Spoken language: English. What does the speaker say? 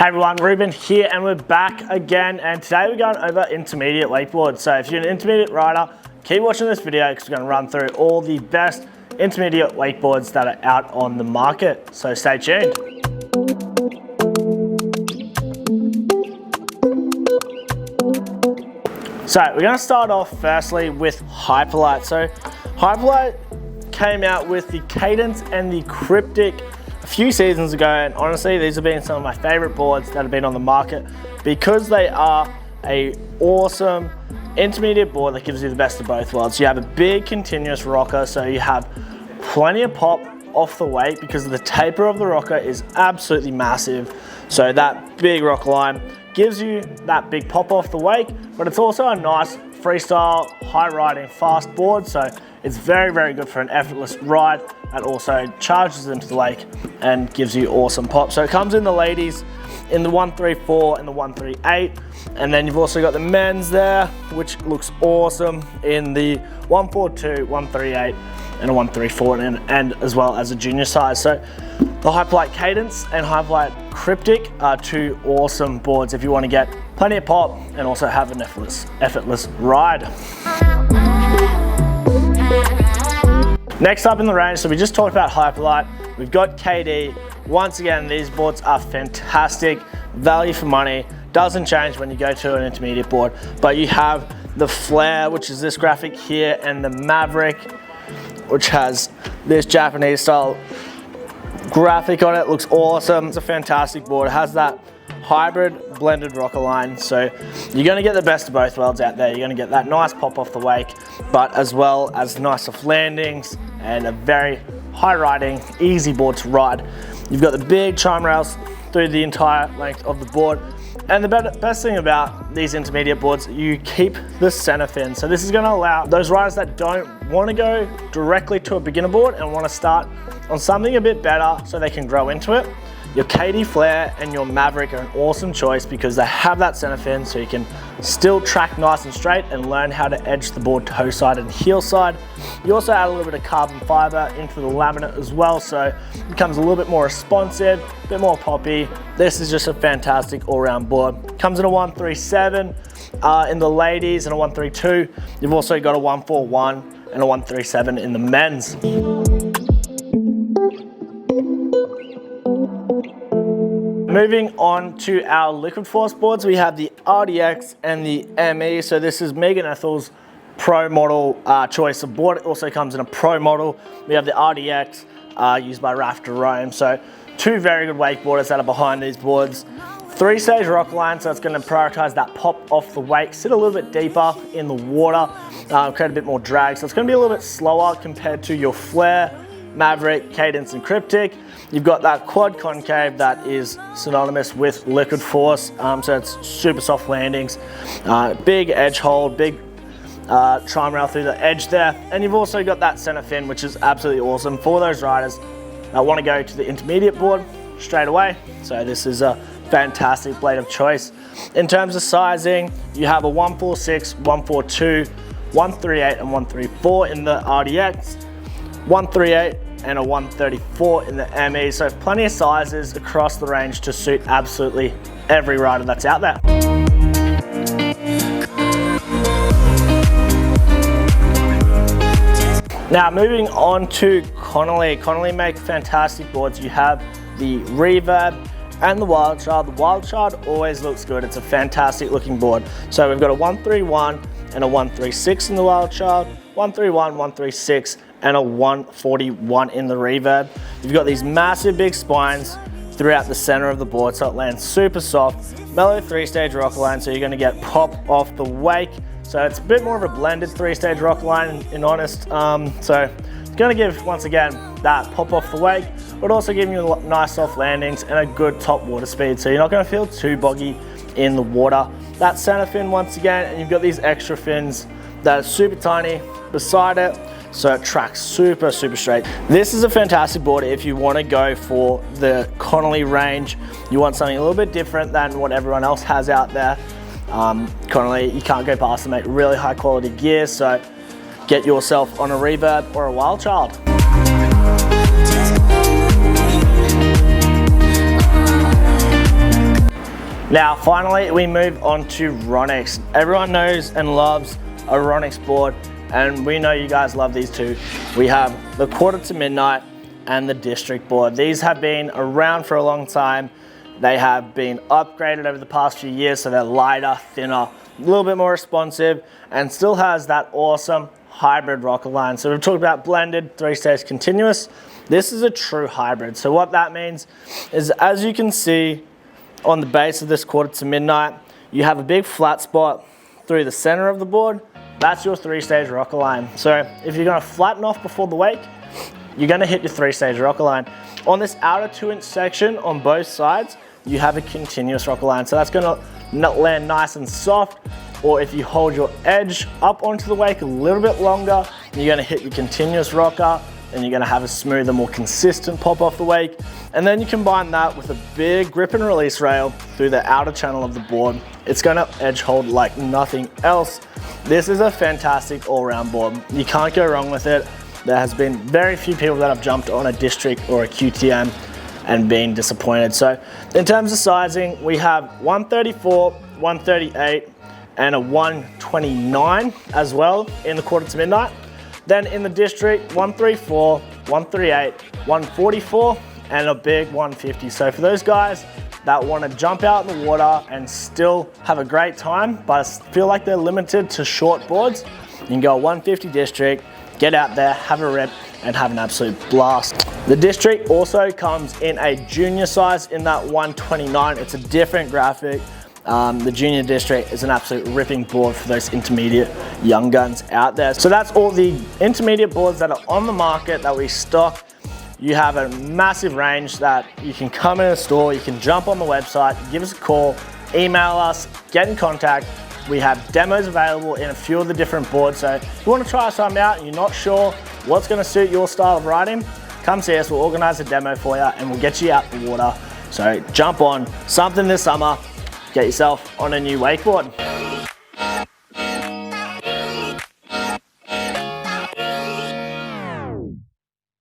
Hey everyone, Ruben here and we're back again, and today we're going over intermediate wakeboards. So if you're an intermediate rider, keep watching this video because we're going to run through all the best intermediate wakeboards that are out on the market. So stay tuned. So we're going to start off firstly with Hyperlite. So Hyperlite came out with the Cadence and the Cryptic a few seasons ago, and honestly these have been some of my favorite boards that have been on the market because they are a awesome intermediate board that gives you the best of both worlds. You have a big continuous rocker, so you have plenty of pop off the wake because the taper of the rocker is absolutely massive. So that big rock line gives you that big pop off the wake, but it's also a nice freestyle, high riding, fast board. So it's very, very good for an effortless ride that also charges into the lake and gives you awesome pop. So it comes in the ladies in the 134 and the 138, and then you've also got the men's there, which looks awesome in the 142, 138 and a 134, and as well as a junior size. So the Hyperlite Cadence and Hyperlite Cryptic are two awesome boards if you want to get plenty of pop and also have an effortless ride. Next up in the range, so we just talked about Hyperlite, we've got KD. Once again, these boards are fantastic, value for money, doesn't change when you go to an intermediate board, but you have the Flare, which is this graphic here, and the Maverick, which has this Japanese style graphic on it. Looks awesome. It's a fantastic board. It has that hybrid blended rocker line, so you're going to get the best of both worlds out there. You're going to get that nice pop off the wake, but as well as nice soft landings and a very high riding, easy board to ride. You've got the big chime rails through the entire length of the board, and the best thing about these intermediate boards, you keep the center fin. So this is going to allow those riders that don't want to go directly to a beginner board and want to start on something a bit better so they can grow into it. Your KD Flare and your Maverick are an awesome choice because they have that center fin, so you can still track nice and straight and learn how to edge the board toe side and heel side. You also add a little bit of carbon fiber into the laminate as well, so it becomes a little bit more responsive, a bit more poppy. This is just a fantastic all-round board. Comes in a 137 in the ladies and a 132. You've also got a 141 and a 137 in the men's. Moving on to our liquid force boards, we have the RDX and the ME. So this is Megan Ethel's pro model choice of board. It also comes in a pro model. We have the RDX used by Raf Jerome. So two very good wakeboarders that are behind these boards. 3-stage rock line, so it's going to prioritize that pop off the wake, sit a little bit deeper in the water, create a bit more drag. So it's going to be a little bit slower compared to your Flare, Maverick, Cadence and Cryptic. You've got that quad concave that is synonymous with liquid force, so it's super soft landings, big edge hold, big chime rail through the edge there, and you've also got that center fin, which is absolutely awesome for those riders that want to go to the intermediate board straight away. So this is a fantastic blade of choice. In terms of sizing, you have a 146, 142, 138 and 134 in the RDX, 138 and a 134 in the ME, so plenty of sizes across the range to suit absolutely every rider that's out there. Now moving on to Connelly. Connelly make fantastic boards. You have the Reverb and the Wild Child. The Wild Child always looks good. It's a fantastic looking board. So we've got a 131 and a 136 in the Wild Child, 131, 136 and a 141 in the Reverb. You've got these massive big spines throughout the center of the board, so it lands super soft. Mellow 3-stage rock line, so you're going to get pop off the wake. So it's a bit more of a blended 3-stage rock line, in honest. So it's going to give, once again, that pop off the wake, but also giving you nice soft landings and a good top water speed, so you're not going to feel too boggy in the water. That center fin once again, and you've got these extra fins that are super tiny beside it, so it tracks super straight. This is a fantastic board if you want to go for the Connelly range. You want something a little bit different than what everyone else has out there. Connelly, you can't go past them, make really high quality gear, so get yourself on a Reverb or a Wild Child. Now finally we move on to Ronix. Everyone knows and loves a Ronix board, and we know you guys love these too. We have the quarter to midnight and the district board. These have been around for a long time. They have been upgraded over the past few years, so they're lighter, thinner, a little bit more responsive, and still has that awesome hybrid rocker line. So we've talked about blended, 3-stage continuous. This is a true hybrid. So what that means is, as you can see on the base of this quarter to midnight, you have a big flat spot through the center of the board. That's your 3-stage rocker line. So if you're gonna flatten off before the wake, you're gonna hit your 3-stage rocker line. On this outer 2-inch section on both sides, you have a continuous rocker line. So that's gonna land nice and soft, or if you hold your edge up onto the wake a little bit longer, you're gonna hit your continuous rocker, and you're gonna have a smoother, more consistent pop off the wake. And then you combine that with a big grip and release rail through the outer channel of the board. It's gonna edge hold like nothing else. This is a fantastic all-round board. You can't go wrong with it. There has been very few people that have jumped on a district or a QTM and been disappointed. So in terms of sizing, we have 134, 138, and a 129 as well in the quarter to midnight. Then in the district, 134, 138, 144, and a big 150. So for those guys that want to jump out in the water and still have a great time, but feel like they're limited to short boards, you can go 150 district, get out there, have a rip, and have an absolute blast. The district also comes in a junior size in that 129. It's a different graphic. The junior district is an absolute ripping board for those intermediate young guns out there. So that's all the intermediate boards that are on the market that we stock. You have a massive range that you can come in a store, you can jump on the website, give us a call, email us, get in contact. We have demos available in a few of the different boards. So if you want to try something out and you're not sure what's going to suit your style of riding, come see us, we'll organize a demo for you and we'll get you out the water. So jump on something this summer, get yourself on a new wakeboard.